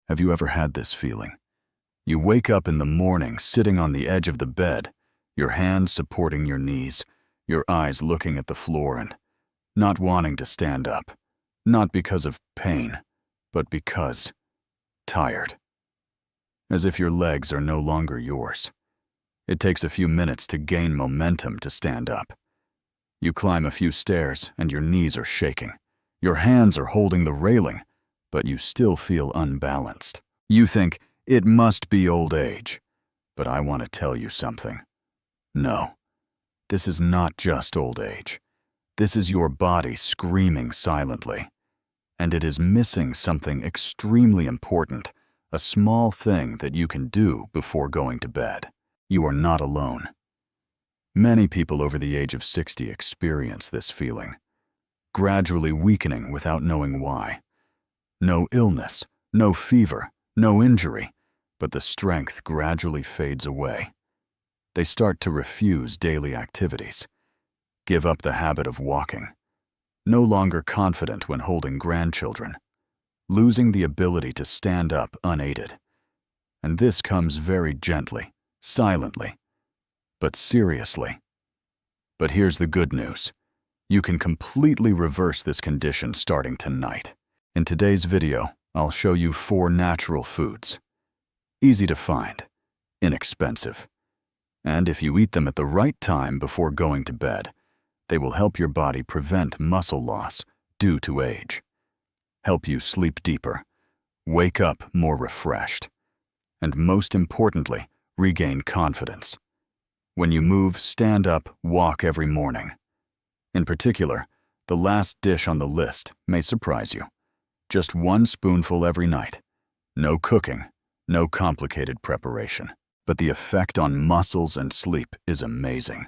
Have you ever had this feeling? You wake up in the morning sitting on the edge of the bed, your hands supporting your knees, your eyes looking at the floor and not wanting to stand up. Not because of pain, but because tired. As if your legs are no longer yours. It takes a few minutes to gain momentum to stand up. You climb a few stairs and your knees are shaking. Your hands are holding the railing, but you still feel unbalanced. You think, it must be old age. But I want to tell you something. No, this is not just old age. This is your body screaming silently. And it is missing something extremely important, a small thing that you can do before going to bed. You are not alone. Many people over the age of 60 experience this feeling, gradually weakening without knowing why. No illness, no fever, no injury, but the strength gradually fades away. They start to refuse daily activities, give up the habit of walking, no longer confident when holding grandchildren, losing the ability to stand up unaided. And this comes very gently, silently, but seriously. But here's the good news. You can completely reverse this condition starting tonight. In today's video, I'll show you 4 natural foods. Easy to find, inexpensive. And if you eat them at the right time before going to bed, they will help your body prevent muscle loss due to age, help you sleep deeper, wake up more refreshed, and most importantly, regain confidence. When you move, stand up, walk every morning. In particular, the last dish on the list may surprise you. Just 1 spoonful every night. No cooking, no complicated preparation. But the effect on muscles and sleep is amazing.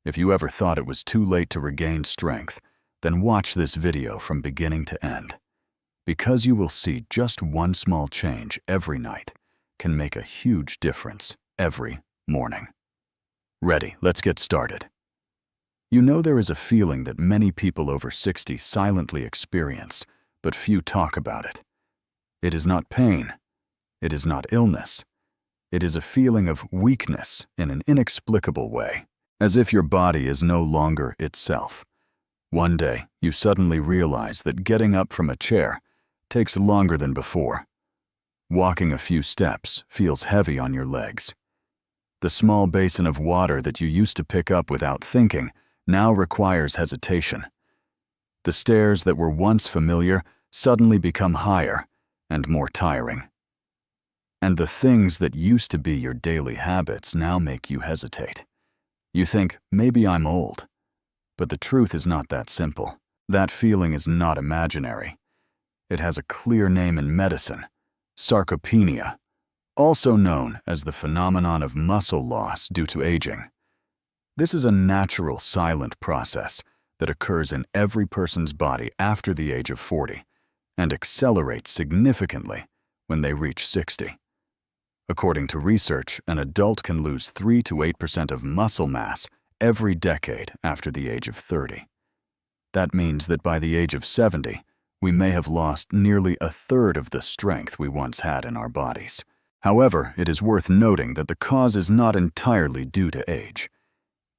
If you ever thought it was too late to regain strength, then watch this video from beginning to end. Because you will see just 1 small change every night can make a huge difference every morning. Ready, let's get started. You know there is a feeling that many people over 60 silently experience, but few talk about it. It is not pain. It is not illness. It is a feeling of weakness in an inexplicable way, as if your body is no longer itself. One day, you suddenly realize that getting up from a chair takes longer than before. Walking a few steps feels heavy on your legs. The small basin of water that you used to pick up without thinking now requires hesitation. The stairs that were once familiar suddenly become higher and more tiring. And the things that used to be your daily habits now make you hesitate. You think, maybe I'm old. But the truth is not that simple. That feeling is not imaginary. It has a clear name in medicine: sarcopenia, also known as the phenomenon of muscle loss due to aging. This is a natural silent process that occurs in every person's body after the age of 40 and accelerates significantly when they reach 60. According to research, an adult can lose 3 to 8% of muscle mass every decade after the age of 30. That means that by the age of 70, we may have lost nearly 1/3 of the strength we once had in our bodies. However, it is worth noting that the cause is not entirely due to age.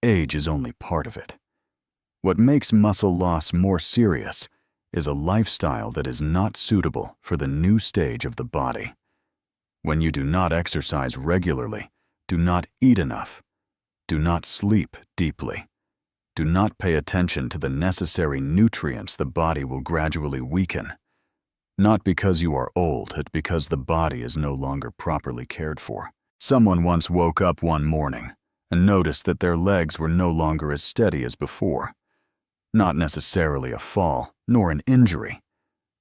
Age is only part of it. What makes muscle loss more serious is a lifestyle that is not suitable for the new stage of the body. When you do not exercise regularly, do not eat enough, do not sleep deeply, do not pay attention to the necessary nutrients, the body will gradually weaken. Not because you are old, but because the body is no longer properly cared for. Someone once woke up one morning and noticed that their legs were no longer as steady as before. Not necessarily a fall, nor an injury,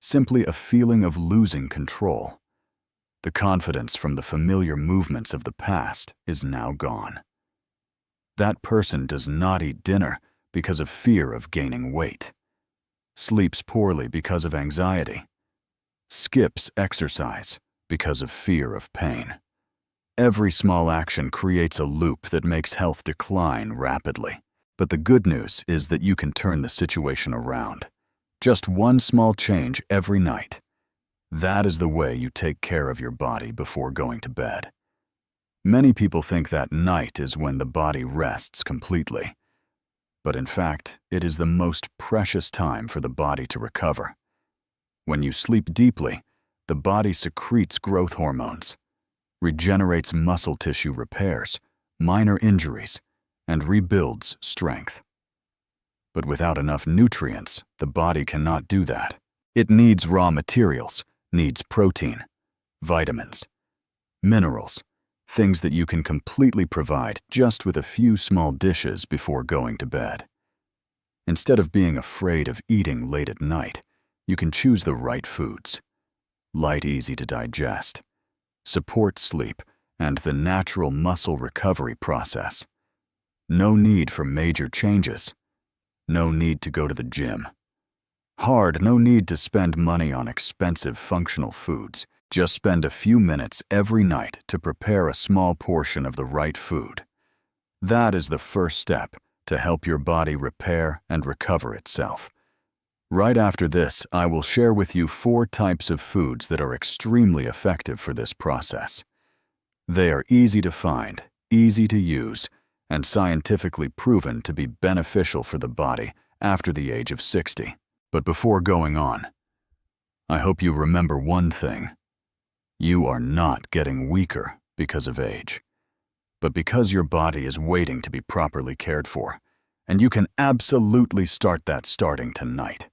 simply a feeling of losing control. The confidence from the familiar movements of the past is now gone. That person does not eat dinner because of fear of gaining weight, sleeps poorly because of anxiety, skips exercise because of fear of pain. Every small action creates a loop that makes health decline rapidly. But the good news is that you can turn the situation around. Just 1 small change every night. That is the way you take care of your body before going to bed. Many people think that night is when the body rests completely. But in fact, it is the most precious time for the body to recover. When you sleep deeply, the body secretes growth hormones, regenerates muscle tissue repairs, minor injuries, and rebuilds strength. But without enough nutrients, the body cannot do that. It needs raw materials, needs protein, vitamins, minerals, things that you can completely provide just with a few small dishes before going to bed. Instead of being afraid of eating late at night, you can choose the right foods. Light, easy to digest, support sleep, and the natural muscle recovery process. No need for major changes. No need to go to the gym. No need to spend money on expensive functional foods. Just spend a few minutes every night to prepare a small portion of the right food. That is the first step to help your body repair and recover itself. Right after this, I will share with you 4 types of foods that are extremely effective for this process. They are easy to find, easy to use, and scientifically proven to be beneficial for the body after the age of 60. But before going on, I hope you remember one thing. You are not getting weaker because of age, but because your body is waiting to be properly cared for, and you can absolutely start that starting tonight.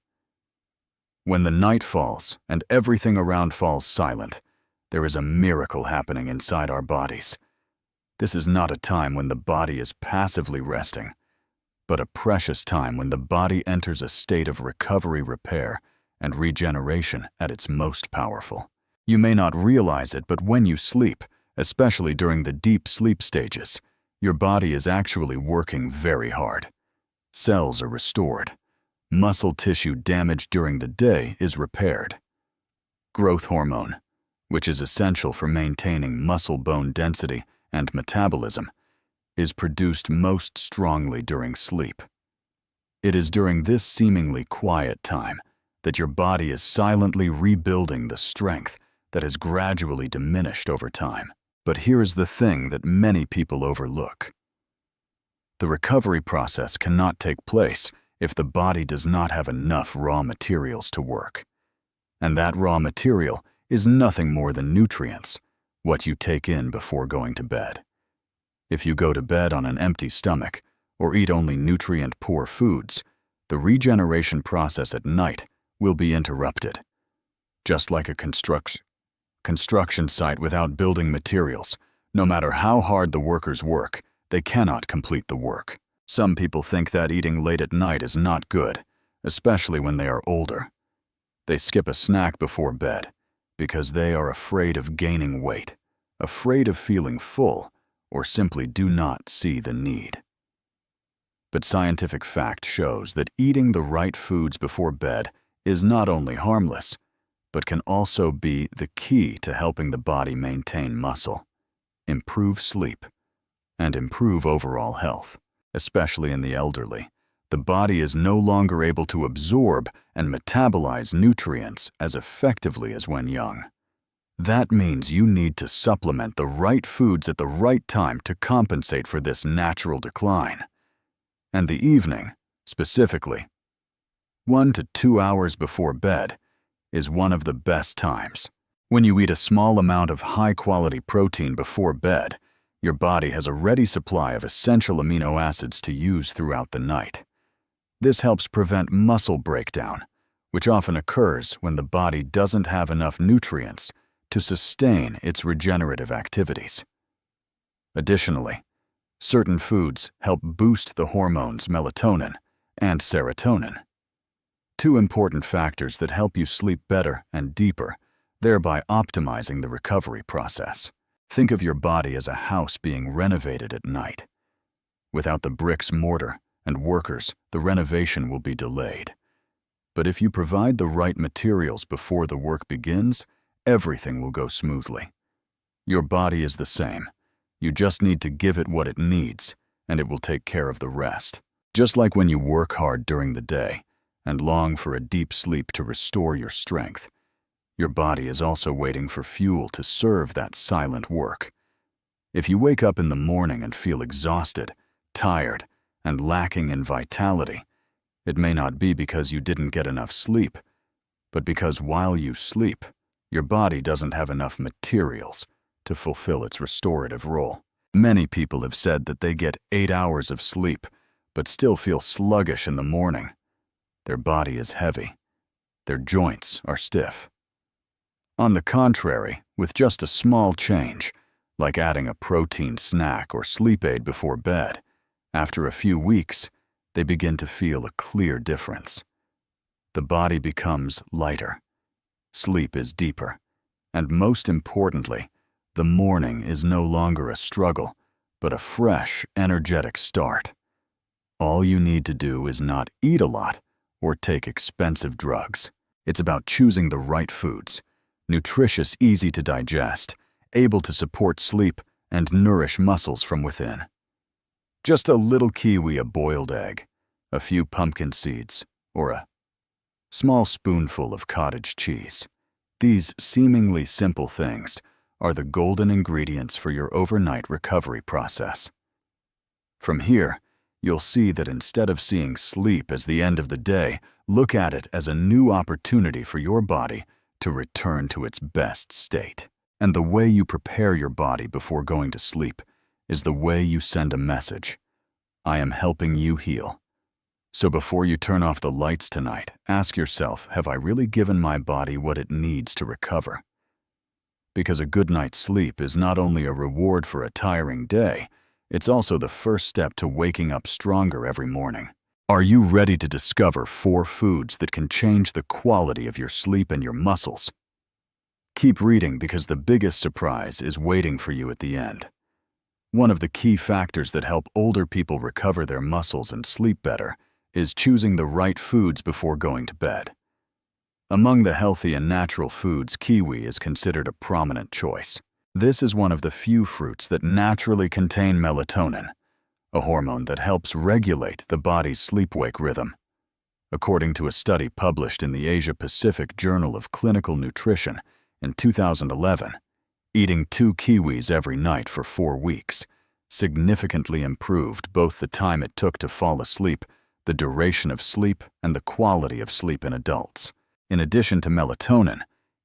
When the night falls and everything around falls silent, there is a miracle happening inside our bodies. This is not a time when the body is passively resting, but a precious time when the body enters a state of recovery, repair, and regeneration at its most powerful. You may not realize it, but when you sleep, especially during the deep sleep stages, your body is actually working very hard. Cells are restored. Muscle tissue damaged during the day is repaired. Growth hormone, which is essential for maintaining muscle bone density and metabolism, is produced most strongly during sleep. It is during this seemingly quiet time that your body is silently rebuilding the strength that has gradually diminished over time. But here is the thing that many people overlook. The recovery process cannot take place if the body does not have enough raw materials to work. And that raw material is nothing more than nutrients, what you take in before going to bed. If you go to bed on an empty stomach or eat only nutrient-poor foods, the regeneration process at night will be interrupted. Just like a construction site without building materials, no matter how hard the workers work, they cannot complete the work. Some people think that eating late at night is not good, especially when they are older. They skip a snack before bed because they are afraid of gaining weight, afraid of feeling full, or simply do not see the need. But scientific fact shows that eating the right foods before bed is not only harmless, but can also be the key to helping the body maintain muscle, improve sleep, and improve overall health. Especially in the elderly, the body is no longer able to absorb and metabolize nutrients as effectively as when young. That means you need to supplement the right foods at the right time to compensate for this natural decline. And the evening, specifically, 1 to 2 hours before bed, is one of the best times. When you eat a small amount of high-quality protein before bed, your body has a ready supply of essential amino acids to use throughout the night. This helps prevent muscle breakdown, which often occurs when the body doesn't have enough nutrients to sustain its regenerative activities. Additionally, certain foods help boost the hormones melatonin and serotonin, 2 important factors that help you sleep better and deeper, thereby optimizing the recovery process. Think of your body as a house being renovated at night. Without the bricks, mortar, and workers, the renovation will be delayed. But if you provide the right materials before the work begins, everything will go smoothly. Your body is the same. You just need to give it what it needs, and it will take care of the rest. Just like when you work hard during the day and long for a deep sleep to restore your strength, Your body is also waiting for fuel to serve that silent work. If you wake up in the morning and feel exhausted, tired, and lacking in vitality, it may not be because you didn't get enough sleep, but because while you sleep, your body doesn't have enough materials to fulfill its restorative role. Many people have said that they get 8 hours of sleep, but still feel sluggish in the morning. Their body is heavy. Their joints are stiff. On the contrary, with just a small change, like adding a protein snack or sleep aid before bed, after a few weeks, they begin to feel a clear difference. The body becomes lighter. Sleep is deeper. And most importantly, the morning is no longer a struggle, but a fresh, energetic start. All you need to do is not eat a lot or take expensive drugs. It's about choosing the right foods, nutritious, easy to digest, able to support sleep and nourish muscles from within. Just a little kiwi, a boiled egg, a few pumpkin seeds, or a small spoonful of cottage cheese. These seemingly simple things are the golden ingredients for your overnight recovery process. From here, you'll see that instead of seeing sleep as the end of the day, look at it as a new opportunity for your body to return to its best state. And the way you prepare your body before going to sleep is the way you send a message. I am helping you heal. So before you turn off the lights tonight, ask yourself, have I really given my body what it needs to recover? Because a good night's sleep is not only a reward for a tiring day, it's also the first step to waking up stronger every morning. Are you ready to discover 4 foods that can change the quality of your sleep and your muscles? Keep reading because the biggest surprise is waiting for you at the end. One of the key factors that help older people recover their muscles and sleep better is choosing the right foods before going to bed. Among the healthy and natural foods, kiwi is considered a prominent choice. This is one of the few fruits that naturally contain melatonin, a hormone that helps regulate the body's sleep-wake rhythm. According to a study published in the Asia-Pacific Journal of Clinical Nutrition in 2011, eating 2 kiwis every night for 4 weeks significantly improved both the time it took to fall asleep, the duration of sleep, and the quality of sleep in adults. In addition to melatonin,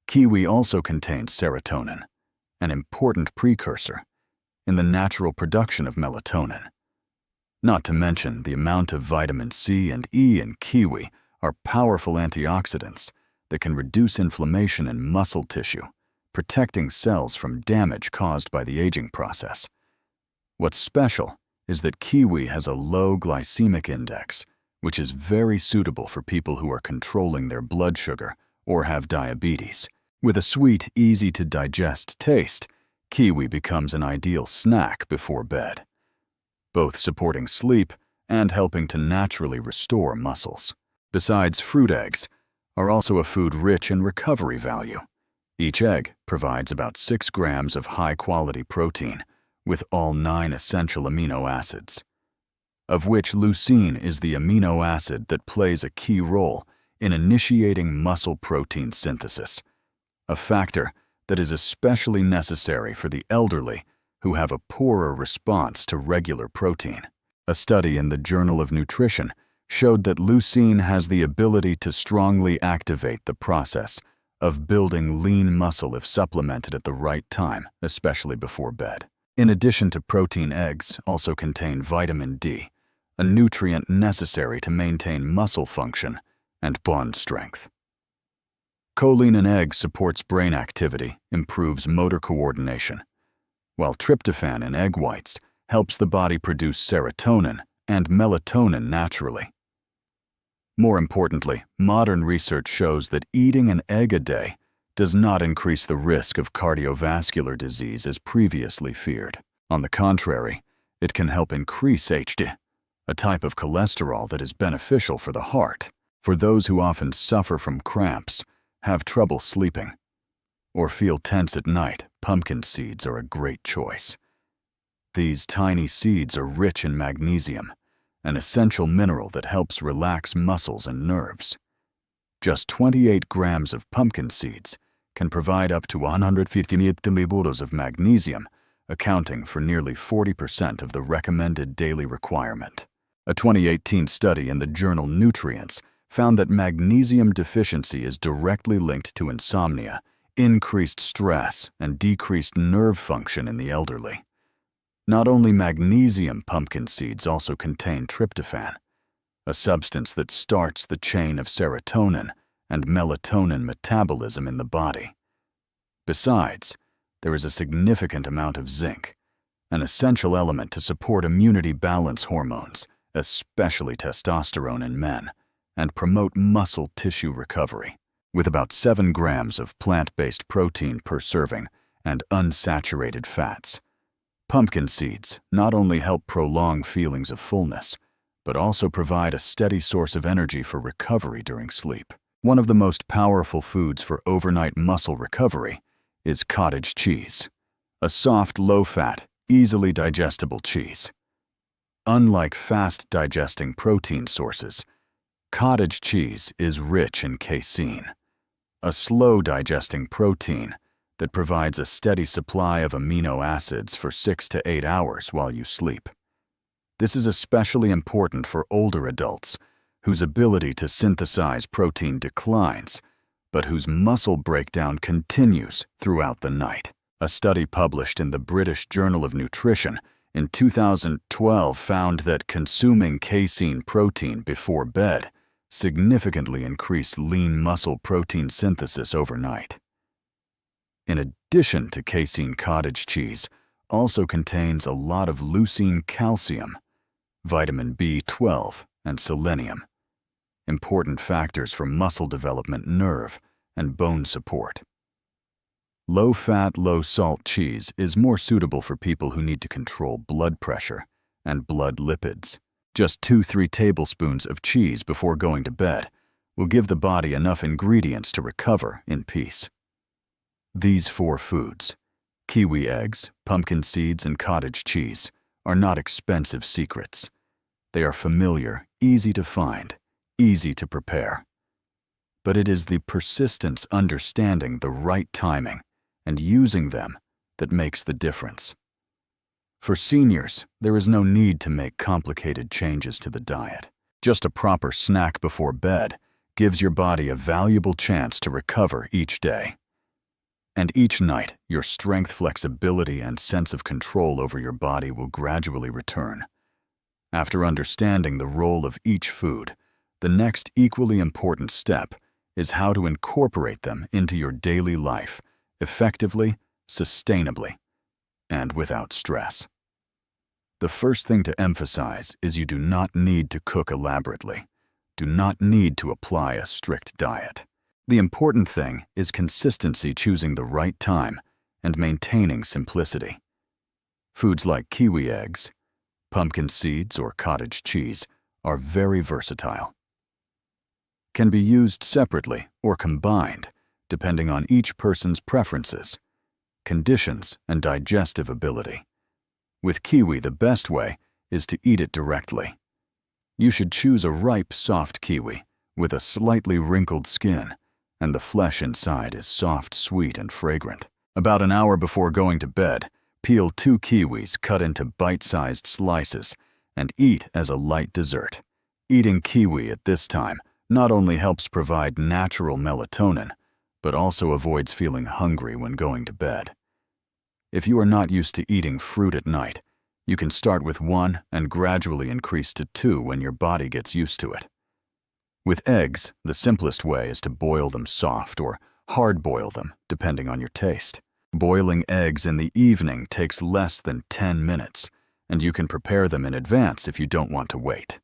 kiwi also contains serotonin, an important precursor in the natural production of melatonin. Not to mention, the amount of vitamin C and E in kiwi are powerful antioxidants that can reduce inflammation in muscle tissue, protecting cells from damage caused by the aging process. What's special is that kiwi has a low glycemic index, which is very suitable for people who are controlling their blood sugar or have diabetes. With a sweet, easy-to-digest taste, kiwi becomes an ideal snack before bed, both supporting sleep and helping to naturally restore muscles. Besides, fruit eggs are also a food rich in recovery value. Each egg provides about 6 grams of high-quality protein with all 9 essential amino acids, of which leucine is the amino acid that plays a key role in initiating muscle protein synthesis, a factor that is especially necessary for the elderly who have a poorer response to regular protein. A study in the Journal of Nutrition showed that leucine has the ability to strongly activate the process of building lean muscle if supplemented at the right time, especially before bed. In addition to protein, eggs also contain vitamin D, a nutrient necessary to maintain muscle function and bone strength. Choline in eggs supports brain activity, improves motor coordination, while tryptophan in egg whites helps the body produce serotonin and melatonin naturally. More importantly, modern research shows that eating an egg a day does not increase the risk of cardiovascular disease as previously feared. On the contrary, it can help increase HDL, a type of cholesterol that is beneficial for the heart. For those who often suffer from cramps, have trouble sleeping, or feel tense at night, pumpkin seeds are a great choice. These tiny seeds are rich in magnesium, an essential mineral that helps relax muscles and nerves. Just 28 grams of pumpkin seeds can provide up to 150 milliliters of magnesium, accounting for nearly 40% of the recommended daily requirement. A 2018 study in the journal Nutrients found that magnesium deficiency is directly linked to insomnia, increased stress, and decreased nerve function in the elderly. Not only magnesium, pumpkin seeds also contain tryptophan, a substance that starts the chain of serotonin and melatonin metabolism in the body. Besides, there is a significant amount of zinc, an essential element to support immunity balance hormones, especially testosterone in men, and promote muscle tissue recovery. With about 7 grams of plant-based protein per serving and unsaturated fats, pumpkin seeds not only help prolong feelings of fullness, but also provide a steady source of energy for recovery during sleep. One of the most powerful foods for overnight muscle recovery is cottage cheese, a soft, low-fat, easily digestible cheese. Unlike fast-digesting protein sources, cottage cheese is rich in casein, a slow-digesting protein that provides a steady supply of amino acids for 6 to 8 hours while you sleep. This is especially important for older adults whose ability to synthesize protein declines, but whose muscle breakdown continues throughout the night. A study published in the British Journal of Nutrition in 2012 found that consuming casein protein before bed significantly increased lean muscle protein synthesis overnight. In addition to casein, cottage cheese also contains a lot of leucine calcium, vitamin B12, and selenium, important factors for muscle development, nerve, and bone support. Low-fat, low-salt cheese is more suitable for people who need to control blood pressure and blood lipids. Just 2-3 tablespoons of cheese before going to bed will give the body enough ingredients to recover in peace. These 4 foods, kiwi eggs, pumpkin seeds, and cottage cheese, are not expensive secrets. They are familiar, easy to find, easy to prepare. But it is the persistence understanding the right timing and using them that makes the difference. For seniors, there is no need to make complicated changes to the diet. Just a proper snack before bed gives your body a valuable chance to recover each day. And each night, your strength, flexibility, and sense of control over your body will gradually return. After understanding the role of each food, the next equally important step is how to incorporate them into your daily life effectively, sustainably, and without stress. The first thing to emphasize is you do not need to cook elaborately, do not need to apply a strict diet. The important thing is consistency, choosing the right time, and maintaining simplicity. Foods like kiwi eggs, pumpkin seeds, or cottage cheese are very versatile. Can be used separately or combined, depending on each person's preferences, conditions, and digestive ability. With kiwi, the best way is to eat it directly. You should choose a ripe, soft kiwi with a slightly wrinkled skin, and the flesh inside is soft, sweet, and fragrant. About an hour before going to bed, peel 2 kiwis cut into bite-sized slices and eat as a light dessert. Eating kiwi at this time not only helps provide natural melatonin, but also avoids feeling hungry when going to bed. If you are not used to eating fruit at night, you can start with 1 and gradually increase to 2 when your body gets used to it. With eggs, the simplest way is to boil them soft or hard-boil them, depending on your taste. Boiling eggs in the evening takes less than 10 minutes, and you can prepare them in advance if you don't want to wait.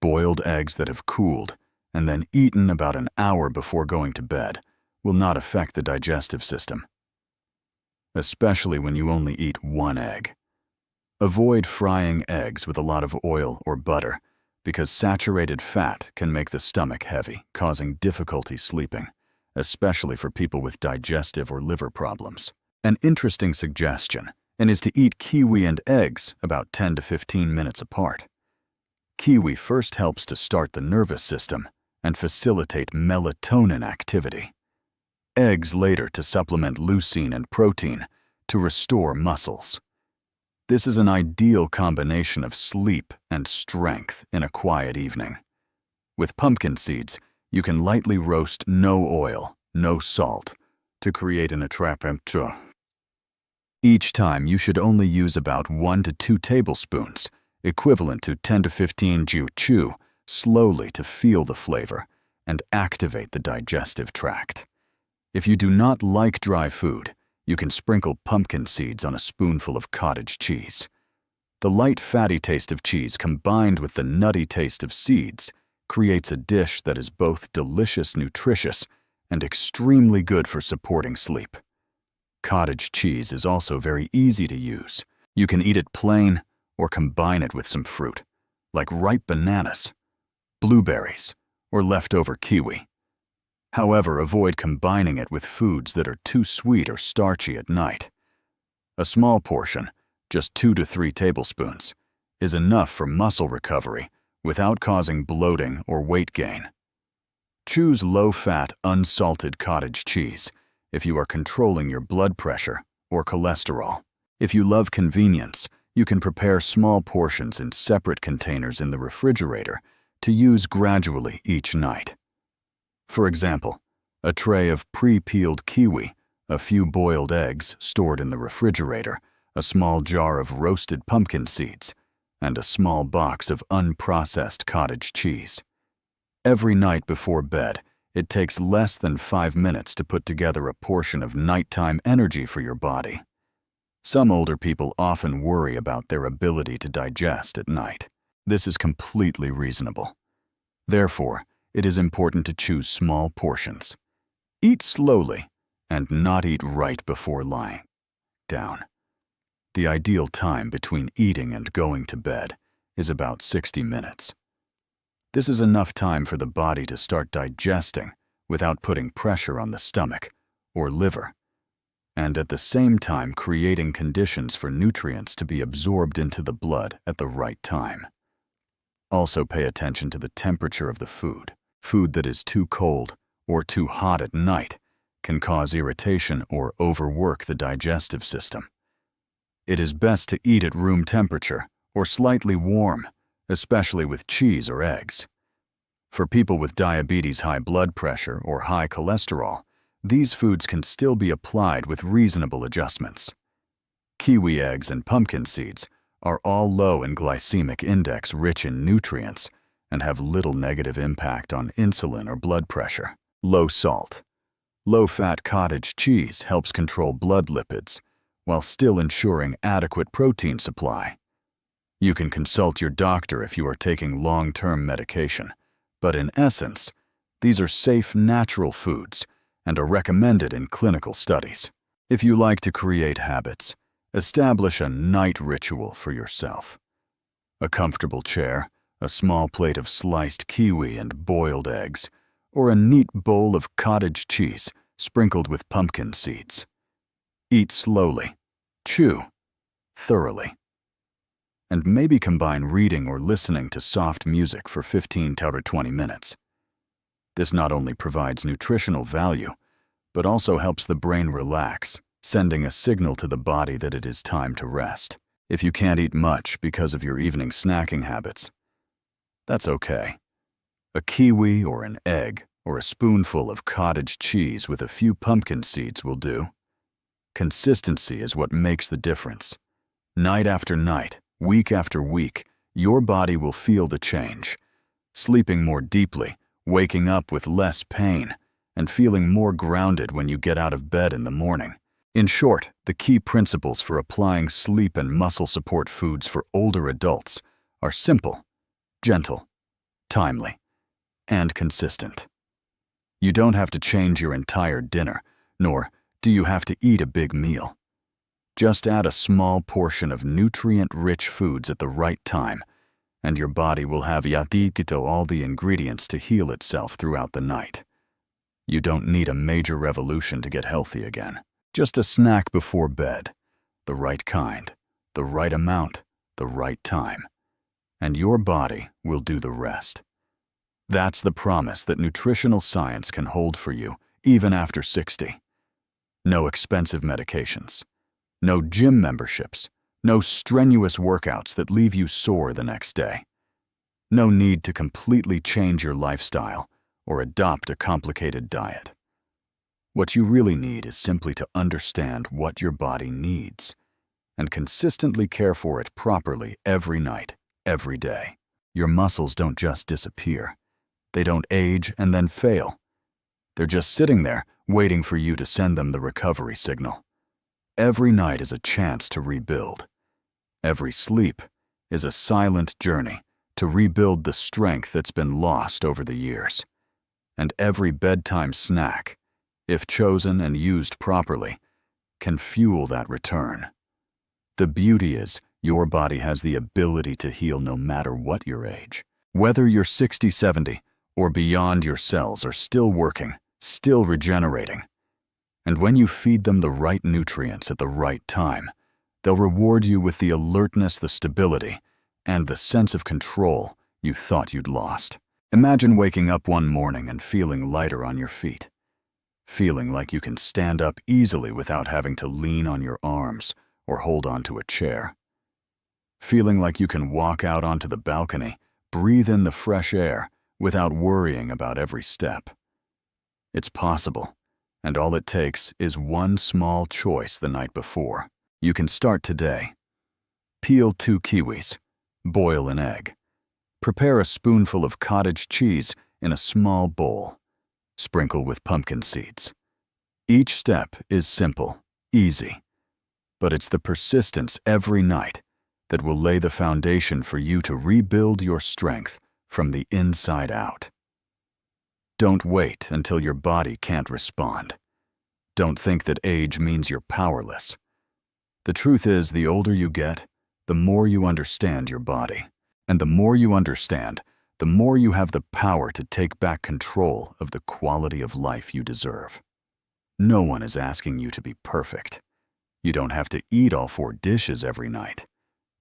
Boiled eggs that have cooled and then eaten about an hour before going to bed will not affect the digestive system, especially when you only eat 1 egg. Avoid frying eggs with a lot of oil or butter because saturated fat can make the stomach heavy, causing difficulty sleeping, especially for people with digestive or liver problems. An interesting suggestion is to eat kiwi and eggs about 10 to 15 minutes apart. Kiwi first helps to start the nervous system and facilitate melatonin activity. eggs later to supplement leucine and protein to restore muscles. This is an ideal combination of sleep and strength in a quiet evening. With pumpkin seeds, you can lightly roast no oil, no salt, to create an attractive. Each time you should only use about 1 to 2 tablespoons, equivalent to 10 to 15 chew slowly to feel the flavor and activate the digestive tract. If you do not like dry food, you can sprinkle pumpkin seeds on a spoonful of cottage cheese. The light fatty taste of cheese combined with the nutty taste of seeds creates a dish that is both delicious, nutritious, and extremely good for supporting sleep. Cottage cheese is also very easy to use. You can eat it plain or combine it with some fruit, like ripe bananas, blueberries, or leftover kiwi. However, avoid combining it with foods that are too sweet or starchy at night. A small portion, just 2 to 3 tablespoons, is enough for muscle recovery without causing bloating or weight gain. Choose low-fat, unsalted cottage cheese if you are controlling your blood pressure or cholesterol. If you love convenience, you can prepare small portions in separate containers in the refrigerator to use gradually each night. For example, a tray of pre-peeled kiwi, a few boiled eggs stored in the refrigerator, a small jar of roasted pumpkin seeds, and a small box of unprocessed cottage cheese. Every night before bed, it takes less than 5 minutes to put together a portion of nighttime energy for your body. Some older people often worry about their ability to digest at night. This is completely reasonable. Therefore, it is important to choose small portions. Eat slowly and not eat right before lying down. The ideal time between eating and going to bed is about 60 minutes. This is enough time for the body to start digesting without putting pressure on the stomach or liver, and at the same time creating conditions for nutrients to be absorbed into the blood at the right time. Also pay attention to the temperature of the food. Food that is too cold or too hot at night can cause irritation or overwork the digestive system. It is best to eat at room temperature or slightly warm, especially with cheese or eggs. For people with diabetes, high blood pressure, or high cholesterol, these foods can still be applied with reasonable adjustments. Kiwi eggs and pumpkin seeds are all low in glycemic index, rich in nutrients, and have little negative impact on insulin or blood pressure. Low salt. Low-fat cottage cheese helps control blood lipids while still ensuring adequate protein supply. You can consult your doctor if you are taking long-term medication, but in essence, these are safe, natural foods and are recommended in clinical studies. If you like to create habits, establish a night ritual for yourself. A comfortable chair, a small plate of sliced kiwi and boiled eggs, or a neat bowl of cottage cheese sprinkled with pumpkin seeds. Eat slowly, chew thoroughly, and maybe combine reading or listening to soft music for 15 to 20 minutes. This not only provides nutritional value, but also helps the brain relax, sending a signal to the body that it is time to rest. If you can't eat much because of your evening snacking habits, that's okay. A kiwi or an egg or a spoonful of cottage cheese with a few pumpkin seeds will do. Consistency is what makes the difference. Night after night, week after week, your body will feel the change. Sleeping more deeply, waking up with less pain, and feeling more grounded when you get out of bed in the morning. In short, the key principles for applying sleep and muscle support foods for older adults are simple, gentle, timely, and consistent. You don't have to change your entire dinner, nor do you have to eat a big meal. Just add a small portion of nutrient-rich foods at the right time, and your body will have all the ingredients to heal itself throughout the night. You don't need a major revolution to get healthy again. Just a snack before bed, the right kind, the right amount, the right time, and your body will do the rest. That's the promise that nutritional science can hold for you, even after 60. No expensive medications. No gym memberships. No strenuous workouts that leave you sore the next day. No need to completely change your lifestyle or adopt a complicated diet. What you really need is simply to understand what your body needs and consistently care for it properly every night, every day. Your muscles don't just disappear. They don't age and then fail. They're just sitting there waiting for you to send them the recovery signal. Every night is a chance to rebuild. Every sleep is a silent journey to rebuild the strength that's been lost over the years. And every bedtime snack, if chosen and used properly, can fuel that return. The beauty is, your body has the ability to heal no matter what your age. Whether you're 60, 70, or beyond, your cells are still working, still regenerating. And when you feed them the right nutrients at the right time, they'll reward you with the alertness, the stability, and the sense of control you thought you'd lost. Imagine waking up one morning and feeling lighter on your feet. Feeling like you can stand up easily without having to lean on your arms or hold onto a chair. Feeling like you can walk out onto the balcony, breathe in the fresh air without worrying about every step. It's possible, and all it takes is one small choice the night before. You can start today. Peel 2 kiwis. Boil an egg. Prepare a spoonful of cottage cheese in a small bowl. Sprinkle with pumpkin seeds. Each step is simple, easy, but it's the persistence every night that will lay the foundation for you to rebuild your strength from the inside out. Don't wait until your body can't respond. Don't think that age means you're powerless. The truth is, the older you get, the more you understand your body. And the more you understand, the more you have the power to take back control of the quality of life you deserve. No one is asking you to be perfect. You don't have to eat all 4 dishes every night.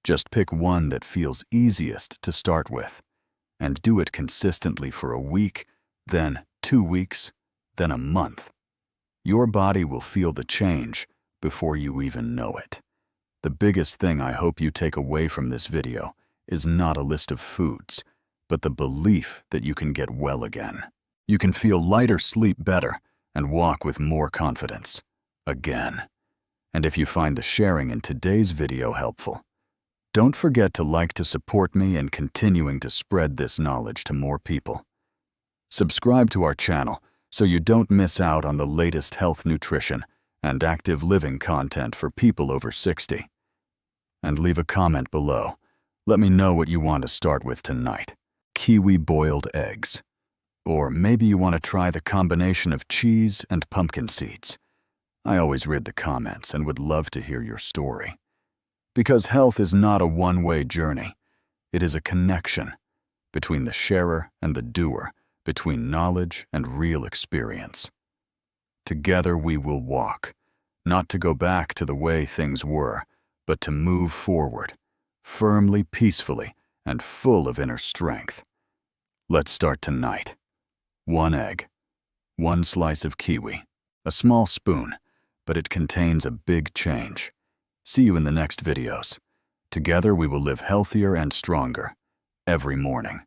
Just pick one that feels easiest to start with, and do it consistently for a week, then 2 weeks, then a month. Your body will feel the change before you even know it. The biggest thing I hope you take away from this video is not a list of foods, but the belief that you can get well again. You can feel lighter, sleep better, and walk with more confidence. Again. And if you find the sharing in today's video helpful, don't forget to support me in continuing to spread this knowledge to more people. Subscribe to our channel so you don't miss out on the latest health, nutrition, and active living content for people over 60. And leave a comment below. Let me know what you want to start with tonight. Kiwi boiled eggs. Or maybe you want to try the combination of cheese and pumpkin seeds. I always read the comments and would love to hear your story. Because health is not a one-way journey. It is a connection between the sharer and the doer, between knowledge and real experience. Together we will walk, not to go back to the way things were, but to move forward, firmly, peacefully, and full of inner strength. Let's start tonight. 1 egg, 1 slice of kiwi, a small spoon, but it contains a big change. See you in the next videos. Together we will live healthier and stronger every morning.